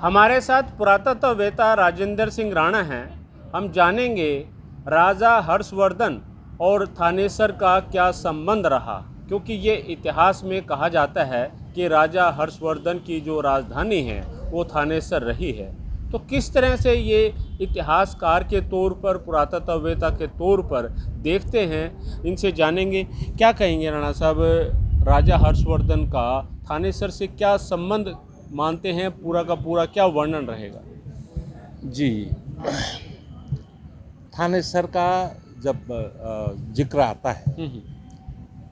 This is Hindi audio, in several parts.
हमारे साथ पुरातत्ववेत्ता राजेंद्र सिंह राणा हैं। हम जानेंगे राजा हर्षवर्धन और थानेसर का क्या संबंध रहा, क्योंकि ये इतिहास में कहा जाता है कि राजा हर्षवर्धन की जो राजधानी है वो थानेसर रही है। तो किस तरह से ये इतिहासकार के तौर पर, पुरातत्ववेत्ता के तौर पर देखते हैं, इनसे जानेंगे। क्या कहेंगे राणा साहब, राजा हर्षवर्धन का थानेसर से क्या संबंध मानते हैं, पूरा का पूरा क्या वर्णन रहेगा? जी, थानेसर का जब जिक्र आता है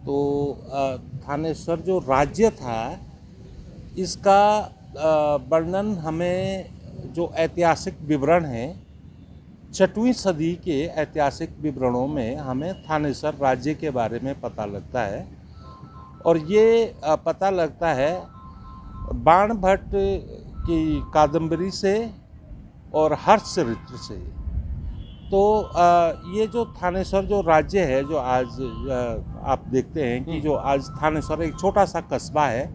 तो थानेसर जो राज्य था इसका वर्णन हमें जो ऐतिहासिक विवरण है 6वीं सदी के ऐतिहासिक विवरणों में हमें थानेसर राज्य के बारे में पता लगता है। और ये पता लगता है बाणभट्ट की कादंबरी से और हर्षचरित्र से। तो ये जो थानेसर जो राज्य है, जो आज आप देखते हैं कि जो आज थानेसर एक छोटा सा कस्बा है,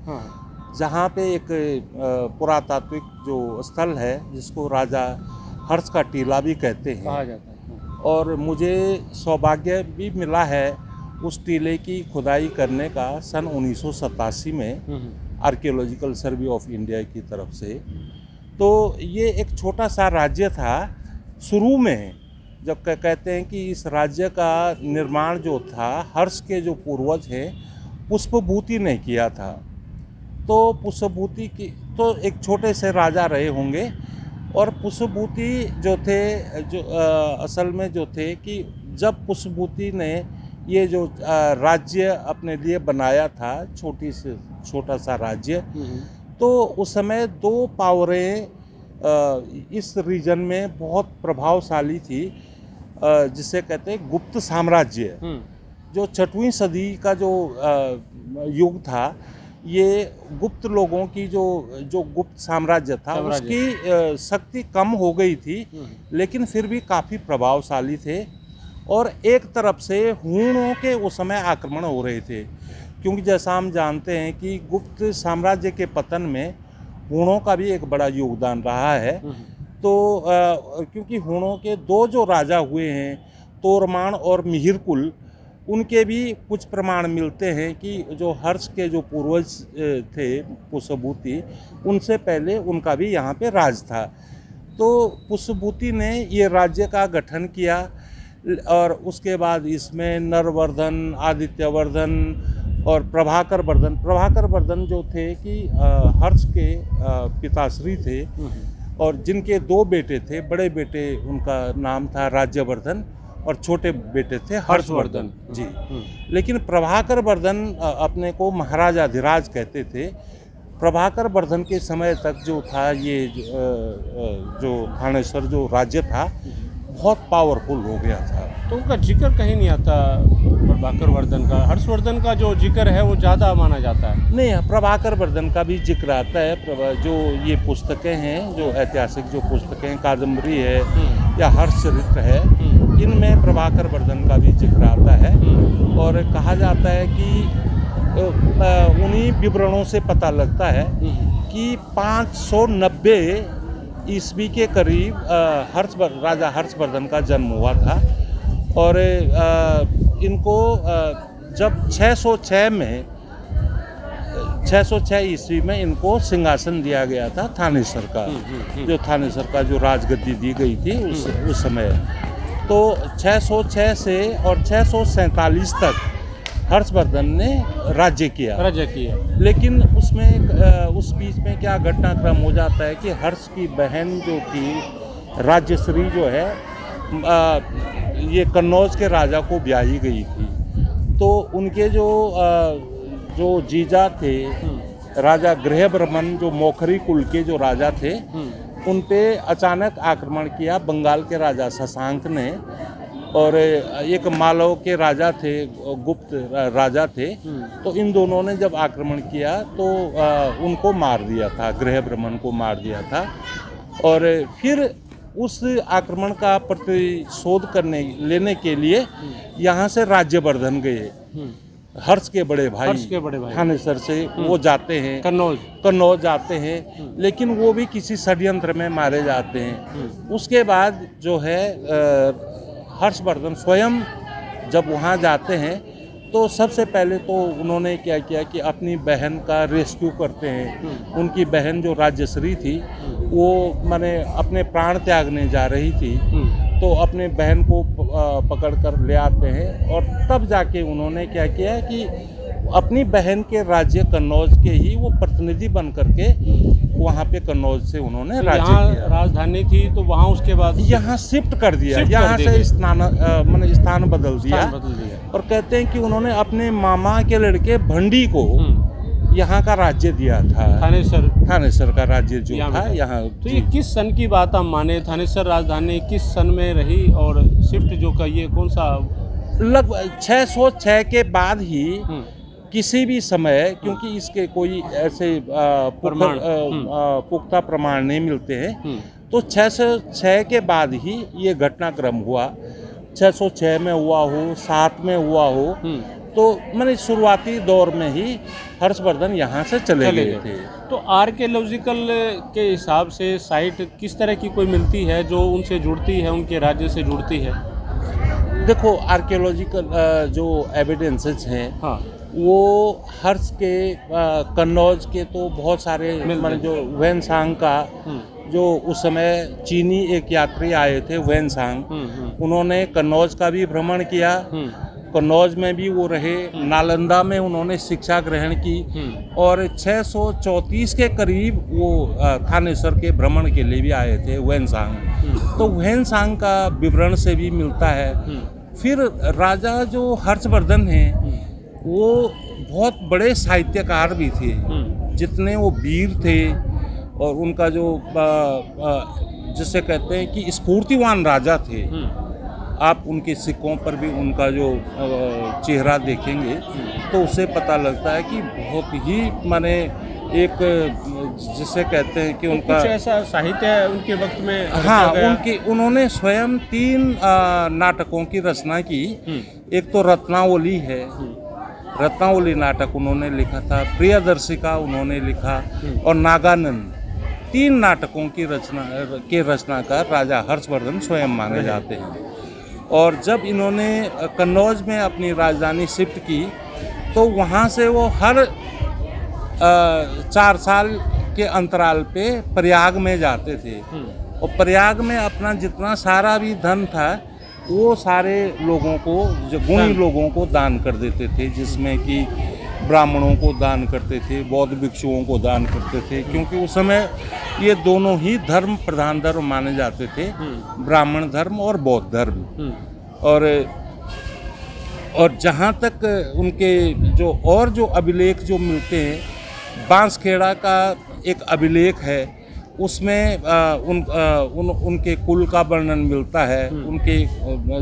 जहाँ पे एक पुरातात्विक जो स्थल है जिसको राजा हर्ष का टीला भी कहते हैं, कहा जाता है। और मुझे सौभाग्य भी मिला है उस टीले की खुदाई करने का सन 1987 में आर्कियोलॉजिकल सर्वे ऑफ इंडिया की तरफ से। तो ये एक छोटा सा राज्य था शुरू में, जब कहते हैं कि इस राज्य का निर्माण जो था हर्ष के जो पूर्वज हैं पुष्पभूति ने किया था। तो पुष्पभूति की तो एक छोटे से राजा रहे होंगे, और पुष्पभूति जो थे जो असल में जो थे कि जब पुष्पभूति ने ये जो राज्य अपने लिए बनाया था, छोटा सा राज्य, तो उस समय 2 पावरें इस रीजन में बहुत प्रभावशाली थी, जिसे कहते हैं गुप्त साम्राज्य। जो 6वीं सदी का जो युग था, ये गुप्त लोगों की जो गुप्त साम्राज्य था उसकी शक्ति कम हो गई थी, लेकिन फिर भी काफ़ी प्रभावशाली थे। और एक तरफ से हूणों के उस समय आक्रमण हो रहे थे, क्योंकि जैसा हम जानते हैं कि गुप्त साम्राज्य के पतन में हूणों का भी एक बड़ा योगदान रहा है। तो क्योंकि हूणों के 2 जो राजा हुए हैं, तोरमान और मिहिरकुल, उनके भी कुछ प्रमाण मिलते हैं कि जो हर्ष के जो पूर्वज थे पुष्पभूति, उनसे पहले उनका भी यहाँ पे राज था। तो पुष्पभूति ने ये राज्य का गठन किया, और उसके बाद इसमें नरवर्धन, आदित्यवर्धन और प्रभाकर वर्धन जो थे कि हर्ष के पिताश्री थे, और जिनके 2 बेटे थे। बड़े बेटे उनका नाम था राज्यवर्धन और छोटे बेटे थे हर्षवर्धन जी। लेकिन प्रभाकर वर्धन अपने को महाराजाधिराज कहते थे। प्रभाकर वर्धन के समय तक जो था ये जो थानेसर जो राज्य था बहुत पावरफुल हो गया था। तो उनका जिक्र कहीं नहीं आता प्रभाकर वर्धन का। हर्षवर्धन का जो जिक्र है वो ज़्यादा माना जाता है। नहीं, प्रभाकर वर्धन का भी जिक्र आता है। जो ये पुस्तकें हैं, जो ऐतिहासिक जो पुस्तकें, कादंबरी है या हर्षचरित्र है, इनमें प्रभाकर वर्धन का भी जिक्र आता है। और कहा जाता है कि उन्हीं विवरणों से पता लगता है कि 590 ईस्वी के करीब राजा हर्षवर्धन का जन्म हुआ था। और इनको जब 606 ईस्वी में इनको सिंहासन दिया गया था थानेसर का, जो थानेसर का जो राजगद्दी दी गई थी उस समय। तो 606 से और 647 तक हर्षवर्धन ने राज्य किया। लेकिन उसमें उस बीच में क्या घटनाक्रम हो जाता है कि हर्ष की बहन जो थी राज्यश्री जो है, ये कन्नौज के राजा को ब्याही गई थी। तो उनके जो जीजा थे राजा गृहब्रह्मन, जो मौखरी कुल के जो राजा थे, उन पे अचानक आक्रमण किया बंगाल के राजा शशांक ने। और एक मालव के राजा थे, गुप्त राजा थे। तो इन दोनों ने जब आक्रमण किया तो उनको मार दिया था, गृहब्रह्मन को मार दिया था। और फिर उस आक्रमण का प्रतिशोध लेने के लिए यहाँ से राज्यवर्धन गए। हर्ष के बड़े भाई थानेसर से वो जाते हैं कन्नौज जाते हैं, लेकिन वो भी किसी षड्यंत्र में मारे जाते हैं। उसके बाद जो है हर्षवर्धन स्वयं जब वहाँ जाते हैं तो सबसे पहले तो उन्होंने क्या किया कि अपनी बहन का रेस्क्यू करते हैं। उनकी बहन जो राज्यश्री थी वो माने अपने प्राण त्यागने जा रही थी, तो अपने बहन को पकड़ कर ले आते हैं और तब जाके उन्होंने क्या किया कि अपनी बहन के राज्य कन्नौज के ही वो प्रतिनिधि बन करके वहाँ पे कन्नौज से उन्होंने राज्य किया। राजधानी थी तो वहाँ उसके बाद यहाँ शिफ्ट कर दिया, यहाँ से स्थान बदल दिया और कहते हैं कि उन्होंने अपने मामा के लड़के भंडी को यहाँ का राज्य दिया था, थानेसर का राज्य जो था यहाँ। तो ये किस सन की बात हम माने, थानेसर राजधानी किस सन में रही और शिफ्ट जो का ये कौन सा? लगभग 606 के बाद ही किसी भी समय, क्योंकि इसके कोई ऐसे पुख्ता प्रमाण नहीं मिलते हैं, तो 606 के बाद ही ये घटनाक्रम हुआ। 606 में हुआ हो, 7 में हुआ हो, तो मैंने शुरुआती दौर में ही हर्षवर्धन यहाँ से चले गए थे। तो आर्कियोलॉजिकल के हिसाब से साइट किस तरह की कोई मिलती है जो उनसे जुड़ती है, उनके राज्य से जुड़ती है? देखो आर्कियोलॉजिकल जो एविडेंसेस हैं, हाँ, वो हर्ष के कन्नौज के तो बहुत सारे, मतलब जो वेनसांग का जो उस समय चीनी एक यात्री आए थे वेनसांग, उन्होंने कन्नौज का भी भ्रमण किया, कन्नौज में भी वो रहे, नालंदा में उन्होंने शिक्षा ग्रहण की और 634 के करीब वो थानेसर के भ्रमण के लिए भी आए थे वेनसांग। तो वेनसांग का विवरण से भी मिलता है। फिर राजा जो हर्षवर्धन हैं वो बहुत बड़े साहित्यकार भी थे, जितने वो वीर थे और उनका जो जिसे कहते हैं कि स्फूर्तिवान राजा थे। आप उनके सिक्कों पर भी उनका जो चेहरा देखेंगे तो उससे पता लगता है कि बहुत ही माने एक जिसे कहते हैं कि उनका कुछ ऐसा साहित्य उनके वक्त में, हाँ, उन्होंने स्वयं 3 नाटकों की रचना की। एक तो रत्नावली है, रत्नावली नाटक उन्होंने लिखा था, प्रियदर्शिका उन्होंने लिखा और नागानंद। 3 नाटकों की रचनाकार राजा हर्षवर्धन स्वयं माने जाते हैं। और जब इन्होंने कन्नौज में अपनी राजधानी शिफ्ट की तो वहाँ से वो हर 4 साल के अंतराल पे प्रयाग में जाते थे और प्रयाग में अपना जितना सारा भी धन था वो सारे लोगों को, जो गुणी लोगों को दान कर देते थे, जिसमें कि ब्राह्मणों को दान करते थे, बौद्ध भिक्षुओं को दान करते थे, क्योंकि उस समय ये दोनों ही धर्म प्रधान धर्म माने जाते थे, ब्राह्मण धर्म और बौद्ध धर्म। और जहाँ तक उनके जो अभिलेख जो मिलते हैं, बांसखेड़ा का एक अभिलेख है, उसमें उनके कुल का वर्णन मिलता है। उनके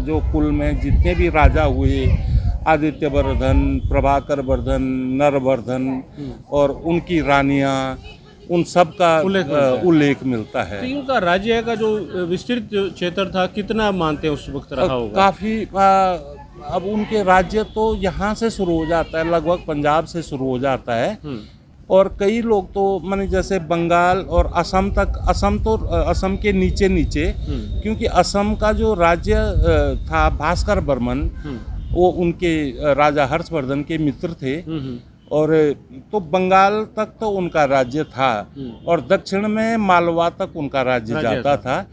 जो कुल में जितने भी राजा हुए, आदित्यवर्धन, प्रभाकर वर्धन, नरवर्धन और उनकी रानियां, उन सब का उल्लेख मिलता है। तो इनका राज्य का जो विस्तृत क्षेत्र था कितना मानते हैं उस वक्त रहा होगा? काफ़ी। अब उनके राज्य तो यहाँ से शुरू हो जाता है, लगभग पंजाब से शुरू हो जाता है और कई लोग तो माने जैसे बंगाल और असम तक, असम के नीचे क्योंकि असम का जो राज्य था भास्कर बर्मन, वो उनके राजा हर्षवर्धन के मित्र थे और तो बंगाल तक तो उनका राज्य था और दक्षिण में मालवा तक उनका राज्य जाता था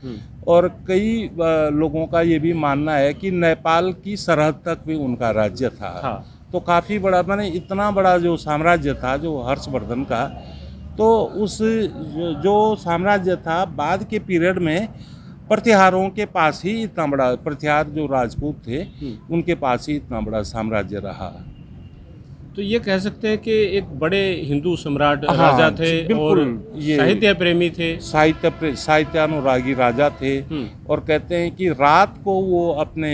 और कई लोगों का ये भी मानना है कि नेपाल की सरहद तक भी उनका राज्य था। हाँ। तो काफ़ी बड़ा, माने इतना बड़ा जो साम्राज्य था जो हर्षवर्धन का, तो उस जो साम्राज्य था बाद के पीरियड में प्रतिहारों के पास ही इतना बड़ा, प्रतिहार जो राजपूत थे उनके पास ही इतना बड़ा साम्राज्य रहा। तो ये कह सकते हैं कि एक बड़े हिंदू सम्राट राजा थे और साहित्य प्रेमी थे, साहित्यानुरागी राजा थे और कहते हैं कि रात को वो अपने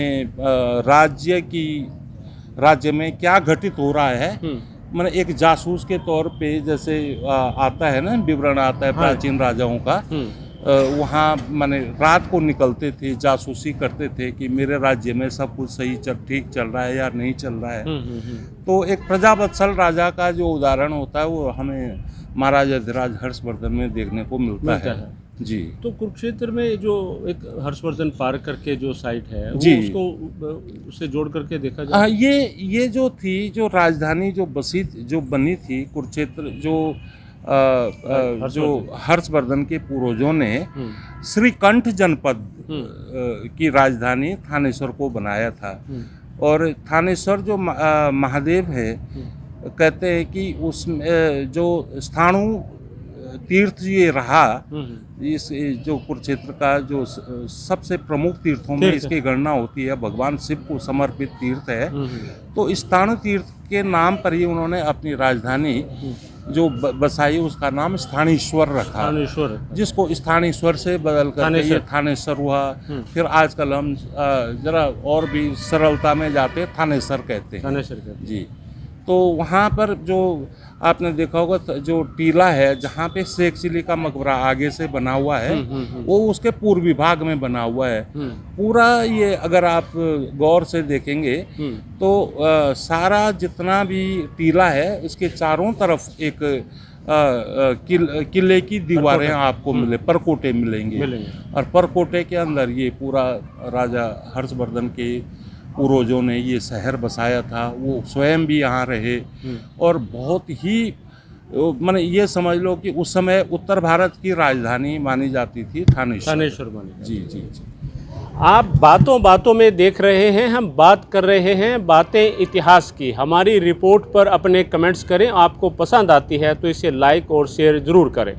राज्य में क्या घटित हो रहा है, मतलब एक जासूस के तौर पे जैसे आता है ना, विवरण आता है प्राचीन राजाओं का, वहाँ माने रात को निकलते थे, जासूसी करते थे कि मेरे राज्य में सब कुछ सही ठीक चल रहा है या नहीं चल रहा है। तो एक प्रजावत्सल राजा का जो उदाहरण होता है वो हमें महाराज अधिराज हर्षवर्धन में देखने को मिलता है। जी। तो कुरुक्षेत्र में जो एक हर्षवर्धन पार्क करके जो साइट है वो जी। उसको उससे जोड़ करके देखा जाए। ये जो थी, जो राजधानी जो बनी थी कुरुक्षेत्र, जो हर्षवर्धन के पूर्वजों ने श्रीकंठ जनपद की राजधानी थानेश्वर को बनाया था। और थानेश्वर जो महादेव है, कहते हैं कि उसमें जो स्थाणु तीर्थ ये रहा, इस जो कुरुक्षेत्र का जो सबसे प्रमुख तीर्थों में इसकी गणना होती है, भगवान शिव को समर्पित तीर्थ है। तो स्थाणु तीर्थ के नाम पर ही उन्होंने अपनी राजधानी जो बसाई, उसका नाम स्थानेश्वर रखा, जिसको स्थानेश्वर से बदल कर ये थानेश्वर हुआ। फिर आजकल हम जरा और भी सरलता में जाते थानेश्वर कहते हैं। जी। तो वहाँ पर जो आपने देखा होगा जो टीला है जहाँ पे शेख चिली का मकबरा आगे से बना हुआ है, वो उसके पूर्वी भाग में बना हुआ है। पूरा ये अगर आप गौर से देखेंगे तो सारा जितना भी टीला है, इसके चारों तरफ एक किले की दीवारें आपको परकोटे मिलेंगे। और परकोटे के अंदर ये पूरा राजा हर्षवर्धन के पूर्वजों ने ये शहर बसाया था। वो स्वयं भी यहाँ रहे और बहुत ही माने ये समझ लो कि उस समय उत्तर भारत की राजधानी मानी जाती थी थानेश्वर। जी जी जी। आप बातों बातों में देख रहे हैं, हम बात कर रहे हैं बातें इतिहास की। हमारी रिपोर्ट पर अपने कमेंट्स करें, आपको पसंद आती है तो इसे लाइक और शेयर ज़रूर करें।